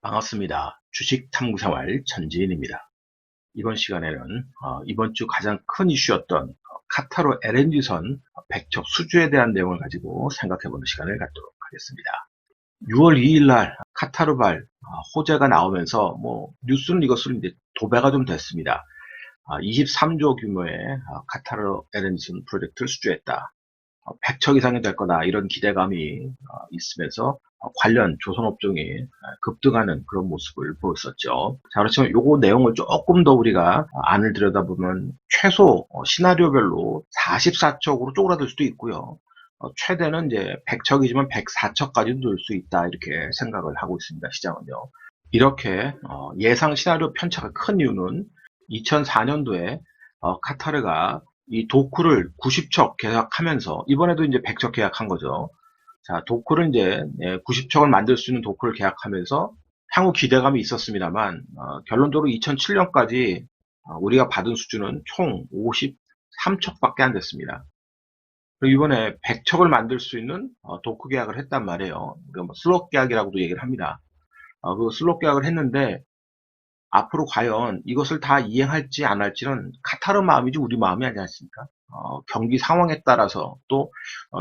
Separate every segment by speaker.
Speaker 1: 반갑습니다. 주식 탐구 생활 전지인입니다. 이번 시간에는 이번 주 가장 큰 이슈였던 카타르 LNG선 백척 수주에 대한 내용을 가지고 생각해보는 시간을 갖도록 하겠습니다. 6월 2일 날 카타르발 호재가 나오면서 뉴스는 이것을 이제 도배가 좀 됐습니다. 23조 규모의 카타르 LNG선 프로젝트를 수주했다. 100척 이상이 될 거다, 이런 기대감이 있으면서 관련 조선업종이 급등하는 그런 모습을 보였었죠. 자, 그렇지만 요거 내용을 조금 더 우리가 안을 들여다보면 최소 시나리오별로 44척으로 쪼그라들 수도 있고요. 최대는 이제 100척이지만 104척까지도 늘 수 있다, 이렇게 생각을 하고 있습니다. 시장은요. 이렇게 예상 시나리오 편차가 큰 이유는 2004년도에 카타르가 이 도크를 90척 계약하면서 이번에도 이제 100척 계약한 거죠. 자, 도크를 이제 90척을 만들 수 있는 도크를 계약하면서 향후 기대감이 있었습니다만 결론적으로 2007년까지 우리가 받은 수주는 총 53척밖에 안 됐습니다. 그리고 이번에 100척을 만들 수 있는 도크 계약을 했단 말이에요. 슬롯 계약이라고도 얘기를 합니다. 그 슬롯 계약을 했는데 앞으로 과연 이것을 다 이행할지 안 할지는 카타르 마음이지 우리 마음이 아니지 않습니까? 경기 상황에 따라서 또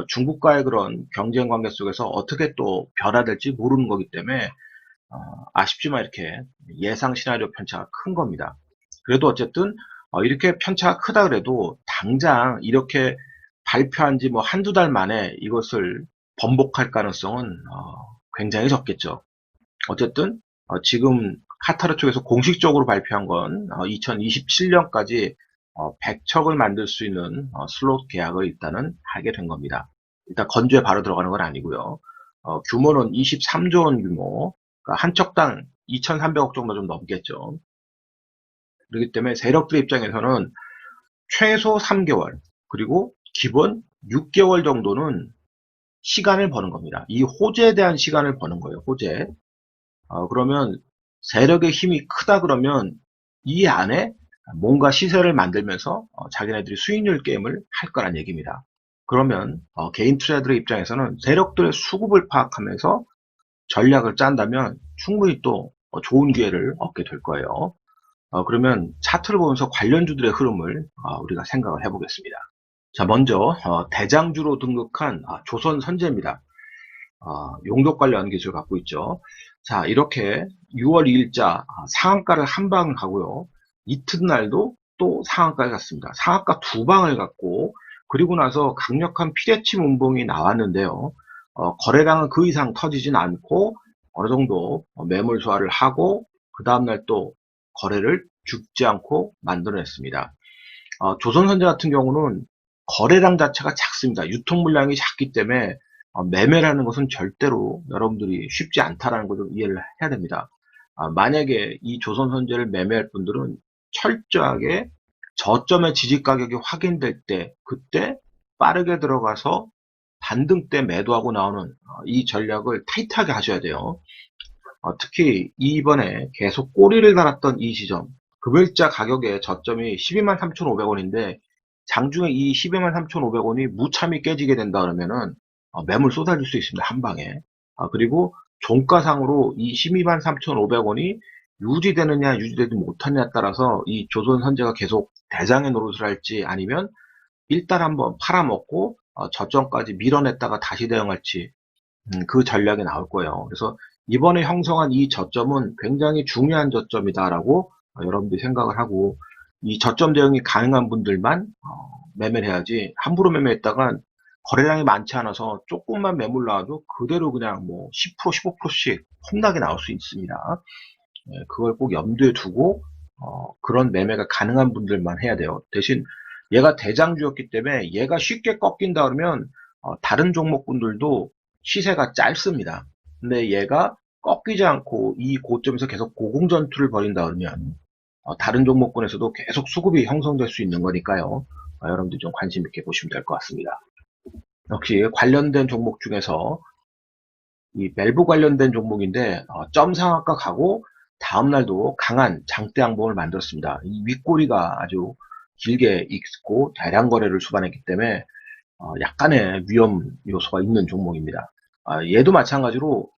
Speaker 1: 중국과의 그런 경쟁 관계 속에서 어떻게 또 변화될지 모르는 거기 때문에 아쉽지만 이렇게 예상 시나리오 편차가 큰 겁니다. 그래도 어쨌든 이렇게 편차가 크다 그래도 당장 이렇게 발표한 지 한두 달 만에 이것을 번복할 가능성은 굉장히 적겠죠. 어쨌든 지금 카타르 쪽에서 공식적으로 발표한 건 2027년까지 100척을 만들 수 있는 슬롯 계약을 일단은 하게 된 겁니다. 일단 건조에 바로 들어가는 건 아니고요. 규모는 23조 원 규모, 그러니까 한 척당 2,300억 정도 좀 넘겠죠. 그렇기 때문에 세력들 입장에서는 최소 3개월, 그리고 기본 6개월 정도는 시간을 버는 겁니다. 이 호재에 대한 시간을 버는 거예요. 호재. 그러면 세력의 힘이 크다 그러면 이 안에 뭔가 시세를 만들면서 자기네들이 수익률 게임을 할 거란 얘기입니다. 그러면 개인 투자자들의 입장에서는 세력들의 수급을 파악하면서 전략을 짠다면 충분히 또 좋은 기회를 얻게 될 거예요. 그러면 차트를 보면서 관련주들의 흐름을 우리가 생각을 해보겠습니다. 자, 먼저 대장주로 등극한 조선선제입니다. 용도 관련 기술을 갖고 있죠. 자, 이렇게 6월 2일자 상한가를 한 방을 가고요. 이튿날도 또 상한가를 갔습니다. 상한가 두 방을 갔고, 그리고 나서 강력한 피대치 문봉이 나왔는데요. 거래량은 그 이상 터지진 않고 어느 정도 매물 소화를 하고 그 다음날 또 거래를 죽지 않고 만들어냈습니다. 조선선제 같은 경우는 거래량 자체가 작습니다. 유통 물량이 작기 때문에 매매라는 것은 절대로 여러분들이 쉽지 않다라는 것을 이해를 해야 됩니다. 만약에 이 조선선제를 매매할 분들은 철저하게 저점의 지지 가격이 확인될 때 그때 빠르게 들어가서 반등 때 매도하고 나오는 이 전략을 타이트하게 하셔야 돼요. 특히 이번에 계속 꼬리를 달았던 이 시점, 금일자 가격의 저점이 123,500원인데 장중에 이 123,500원이 무참히 깨지게 된다 그러면은 매물 쏟아질 수 있습니다. 한 방에. 그리고 종가상으로 이 123,500원이 유지되느냐 유지되지 못하느냐에 따라서 이 조선선제가 계속 대장의 노릇을 할지 아니면 일단 한번 팔아먹고 저점까지 밀어냈다가 다시 대응할지 그 전략이 나올 거예요. 그래서 이번에 형성한 이 저점은 굉장히 중요한 저점이다라고 여러분들이 생각을 하고 이 저점 대응이 가능한 분들만 매매를 해야지 함부로 매매했다간 거래량이 많지 않아서 조금만 매물 나와도 그대로 그냥 10%, 15%씩 험나게 나올 수 있습니다. 그걸 꼭 염두에 두고 그런 매매가 가능한 분들만 해야 돼요. 대신 얘가 대장주였기 때문에 얘가 쉽게 꺾인다 그러면 다른 종목분들도 시세가 짧습니다. 근데 얘가 꺾이지 않고 이 고점에서 계속 고공전투를 벌인다 그러면 다른 종목군에서도 계속 수급이 형성될 수 있는 거니까요. 여러분들 좀 관심 있게 보시면 될 것 같습니다. 역시 관련된 종목 중에서 이 밸브 관련된 종목인데 점 상한가 가고 다음날도 강한 장대 양봉을 만들었습니다. 이 윗꼬리가 아주 길게 있고 대량 거래를 수반했기 때문에 약간의 위험 요소가 있는 종목입니다. 얘도 마찬가지로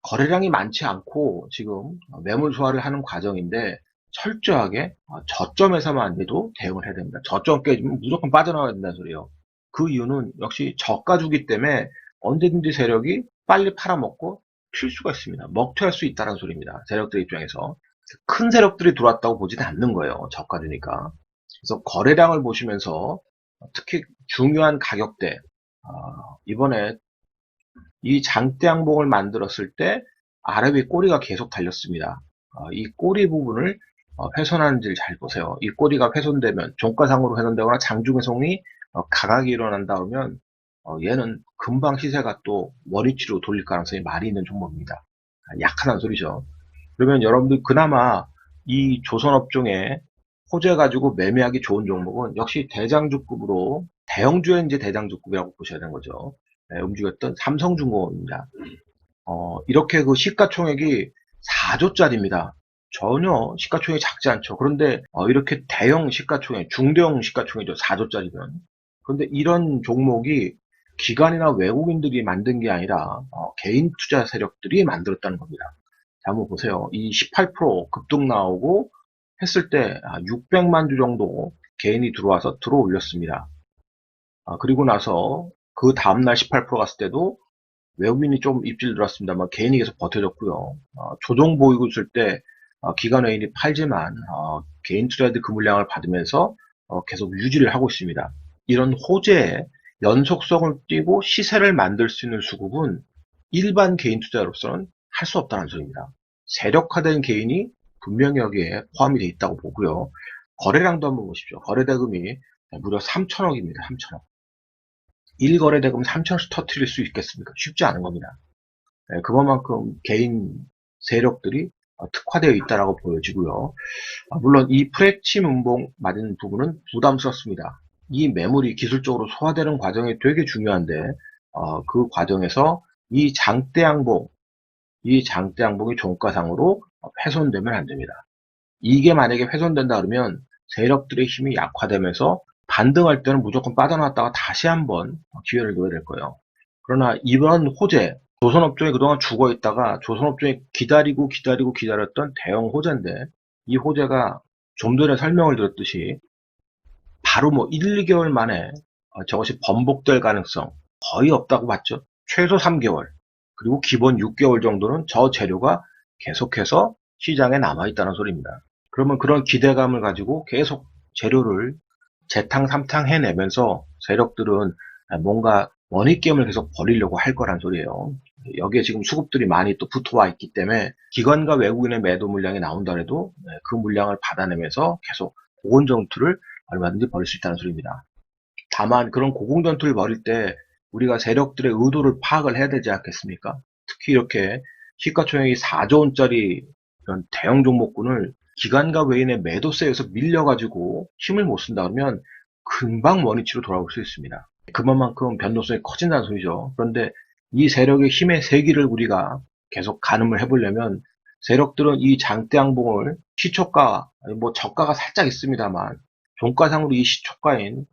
Speaker 1: 거래량이 많지 않고 지금 매물 소화를 하는 과정인데 철저하게 저점에서만 해도 대응을 해야 됩니다. 저점 깨지면 무조건 빠져나와야 된다는 소리예요. 그 이유는 역시 저가주기 때문에 언제든지 세력이 빨리 팔아먹고 튈 수가 있습니다. 먹튀할 수 있다는 소리입니다. 세력들 입장에서. 큰 세력들이 들어왔다고 보지는 않는 거예요. 저가주니까. 그래서 거래량을 보시면서 특히 중요한 가격대, 이번에 이 장대 양봉을 만들었을 때 아래 위 꼬리가 계속 달렸습니다. 이 꼬리 부분을 훼손하는지를 잘 보세요. 이 꼬리가 훼손되면 종가상으로 훼손되거나 장중훼손이 가각이 일어난다 그러면 얘는 금방 시세가 또 원위치로 돌릴 가능성이 많이 있는 종목입니다. 약하다는 소리죠. 그러면 여러분들 그나마 이 조선업종에 호재 가지고 매매하기 좋은 종목은 역시 대장주급으로 대형주의 이제 대장주급이라고 보셔야 되는 거죠. 네, 움직였던 삼성중공업입니다. 이렇게 그 시가총액이 4조짜리입니다. 전혀 시가총액이 작지 않죠. 그런데 이렇게 대형 시가총액, 중대형 시가총액이죠. 4조짜리면. 그런데 이런 종목이 기관이나 외국인들이 만든 게 아니라 개인 투자 세력들이 만들었다는 겁니다. 자, 한번 보세요. 이 18% 급등 나오고 했을 때 600만 주 정도 개인이 들어와서 들어 올렸습니다. 그리고 나서 그 다음날 18% 갔을 때도 외국인이 좀 입질 들었습니다만 개인이 계속 버텨줬고요. 조정 보이고 있을 때 기관 외인이 팔지만 개인 투자자들 그 물량을 받으면서 계속 유지를 하고 있습니다. 이런 호재에 연속성을 띠고 시세를 만들 수 있는 수급은 일반 개인 투자로서는 할 수 없다는 소리입니다. 세력화된 개인이 분명히 여기에 포함이 되어 있다고 보고요. 거래량도 한번 보십시오. 거래대금이 무려 3천억입니다. 3천억. 1거래대금 3천억씩 터뜨릴 수 있겠습니까? 쉽지 않은 겁니다. 그만큼 개인 세력들이 특화되어 있다고 보여지고요. 물론 이 프레침 운봉 맞은 부분은 부담스럽습니다. 이 매물이 기술적으로 소화되는 과정이 되게 중요한데 그 과정에서 이 장대양봉이 종가상으로 훼손되면 안 됩니다. 이게 만약에 훼손된다 그러면 세력들의 힘이 약화되면서 반등할 때는 무조건 빠져나왔다가 다시 한번 기회를 놓아야 될 거예요. 그러나 이번 호재, 조선업종이 그동안 죽어 있다가 조선업종이 기다렸던 대형 호재인데 이 호재가 좀 전에 설명을 드렸듯이 바로 뭐 1, 2개월 만에 저것이 번복될 가능성 거의 없다고 봤죠. 최소 3개월 그리고 기본 6개월 정도는 저 재료가 계속해서 시장에 남아있다는 소리입니다. 그러면 그런 기대감을 가지고 계속 재료를 재탕, 삼탕 해내면서 세력들은 뭔가 원익게임을 계속 벌이려고 할 거란 소리예요. 여기에 지금 수급들이 많이 또 붙어와 있기 때문에 기관과 외국인의 매도 물량이 나온다 해도 그 물량을 받아내면서 계속 고공전투를 얼마든지 벌일 수 있다는 소리입니다. 다만 그런 고공전투를 벌일 때 우리가 세력들의 의도를 파악을 해야 되지 않겠습니까? 특히 이렇게 시가총액이 4조 원짜리 이런 대형 종목군을 기관과 외인의 매도세에 서 밀려가지고 힘을 못 쓴다 그러면 금방 원위치로 돌아올 수 있습니다. 그만큼 변동성이 커진다는 소리죠. 그런데 이 세력의 힘의 세기를 우리가 계속 가늠을 해보려면 세력들은 이 장대양봉을 시초가, 뭐 저가가 살짝 있습니다만 종가상으로 이 시초가인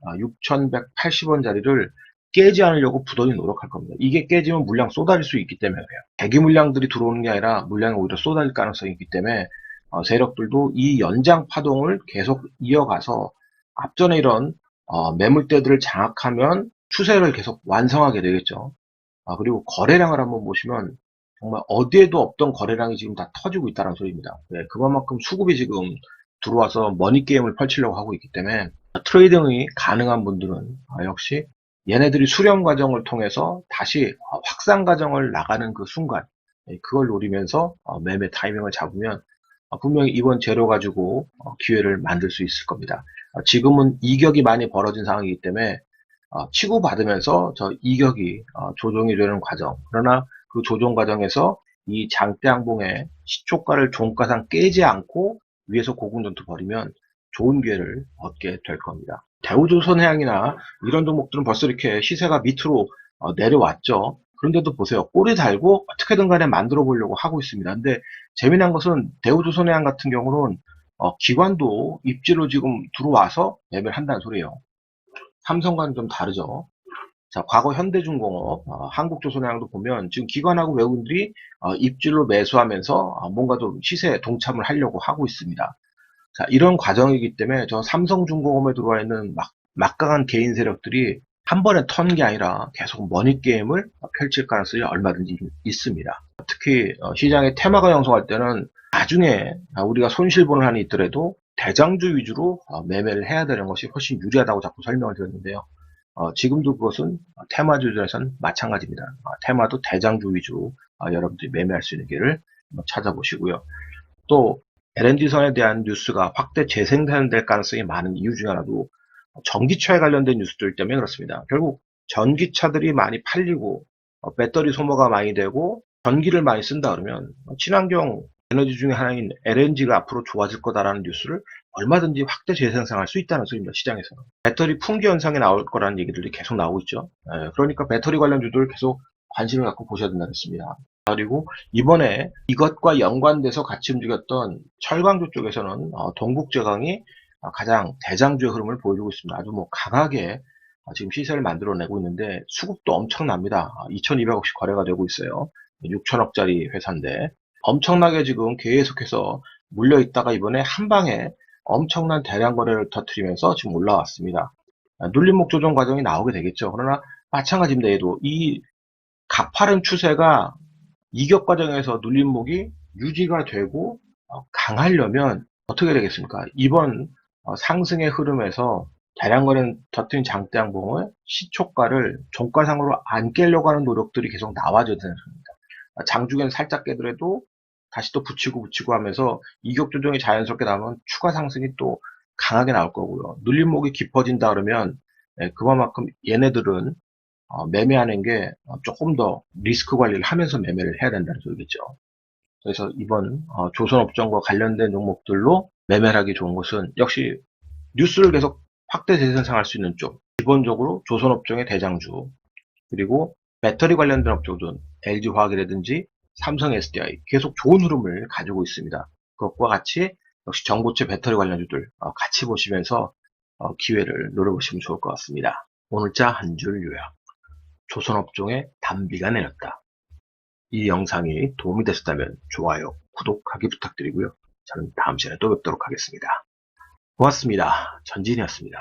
Speaker 1: 6,180원짜리를 깨지 않으려고 부단히 노력할 겁니다. 이게 깨지면 물량 쏟아질 수 있기 때문에 그래요. 대기 물량들이 들어오는 게 아니라 물량이 오히려 쏟아질 가능성이 있기 때문에 세력들도 이 연장 파동을 계속 이어가서 앞전에 이런 매물대들을 장악하면 추세를 계속 완성하게 되겠죠. 그리고 거래량을 한번 보시면 정말 어디에도 없던 거래량이 지금 다 터지고 있다는 소리입니다. 네, 그만큼 수급이 지금 들어와서 머니게임을 펼치려고 하고 있기 때문에 트레이딩이 가능한 분들은 역시 얘네들이 수렴 과정을 통해서 다시 확산 과정을 나가는 그 순간 그걸 노리면서 매매 타이밍을 잡으면 분명히 이번 재료 가지고 기회를 만들 수 있을 겁니다. 지금은 이격이 많이 벌어진 상황이기 때문에 치고받으면서 저 이격이 조정이 되는 과정, 그러나 그 조정 과정에서 이 장대양봉의 시초가를 종가상 깨지 않고 위에서 고공전투 벌이면 좋은 기회를 얻게 될 겁니다. 대우조선해양이나 이런 종목들은 벌써 이렇게 시세가 밑으로 내려왔죠. 그런데도 보세요. 꼬리 달고 어떻게든 간에 만들어 보려고 하고 있습니다. 근데 재미난 것은 대우조선해양 같은 경우는 기관도 입지로 지금 들어와서 매매를 한다는 소리예요. 삼성과는 좀 다르죠. 자, 과거 현대중공업, 한국조선해양도 보면 지금 기관하고 외국인들이 입질로 매수하면서 뭔가 좀 시세에 동참을 하려고 하고 있습니다. 자, 이런 과정이기 때문에 저 삼성중공업에 들어와 있는 막강한 개인 세력들이 한 번에 턴 게 아니라 계속 머니게임을 펼칠 가능성이 얼마든지 있습니다. 특히 시장의 테마가 형성할 때는 나중에 우리가 손실분을 하니 있더라도 대장주 위주로 매매를 해야 되는 것이 훨씬 유리하다고 자꾸 설명을 드렸는데요. 지금도 그것은 테마주들에선 마찬가지입니다. 테마도 대장주 위주로 여러분들이 매매할 수 있는 길을 한번 찾아보시고요. 또 LNG선에 대한 뉴스가 확대 재생산될 가능성이 많은 이유 중 하나도 전기차에 관련된 뉴스들 때문에 그렇습니다. 결국 전기차들이 많이 팔리고 배터리 소모가 많이 되고 전기를 많이 쓴다 그러면 친환경 에너지 중에 하나인 LNG가 앞으로 좋아질 거다라는 뉴스를 얼마든지 확대 재생산할 수 있다는 소리입니다. 시장에서는. 배터리 풍기 현상이 나올 거라는 얘기들이 계속 나오고 있죠. 그러니까 배터리 관련주들 계속 관심을 갖고 보셔야 된다겠습니다. 그리고 이번에 이것과 연관돼서 같이 움직였던 철강주 쪽에서는 동국제강이 가장 대장주의 흐름을 보여주고 있습니다. 아주 뭐 강하게 지금 시세를 만들어내고 있는데 수급도 엄청납니다. 2200억씩 거래가 되고 있어요. 6천억짜리 회사인데 엄청나게 지금 계속해서 물려있다가 이번에 한 방에 엄청난 대량 거래를 터뜨리면서 지금 올라왔습니다. 눌림목 조정 과정이 나오게 되겠죠. 그러나 마찬가지입니다. 얘도 이 가파른 추세가 이격 과정에서 눌림목이 유지가 되고 강하려면 어떻게 되겠습니까? 이번 상승의 흐름에서 대량 거래를 터뜨린 장대양봉을 시초가를 종가상으로 안 깨려고 하는 노력들이 계속 나와줘야 되는 겁니다. 장중에는 살짝 깨더라도 다시 또 붙이고 하면서 이격 조정이 자연스럽게 나오면 추가 상승이 또 강하게 나올 거고요. 눌림목이 깊어진다 그러면 그만큼 얘네들은 매매하는 게 조금 더 리스크 관리를 하면서 매매를 해야 된다는 소리겠죠. 그래서 이번 조선업종과 관련된 종목들로 매매를 하기 좋은 것은 역시 뉴스를 계속 확대 재생산할 수 있는 쪽, 기본적으로 조선업종의 대장주, 그리고 배터리 관련된 업종은 LG화학이라든지 삼성 SDI 계속 좋은 흐름을 가지고 있습니다. 그것과 같이 역시 전고체 배터리 관련주들 같이 보시면서 기회를 노려보시면 좋을 것 같습니다. 오늘자 한 줄 요약. 조선업종의 단비가 내렸다. 이 영상이 도움이 되셨다면 좋아요, 구독하기 부탁드리고요. 저는 다음 시간에 또 뵙도록 하겠습니다. 고맙습니다. 전진이었습니다.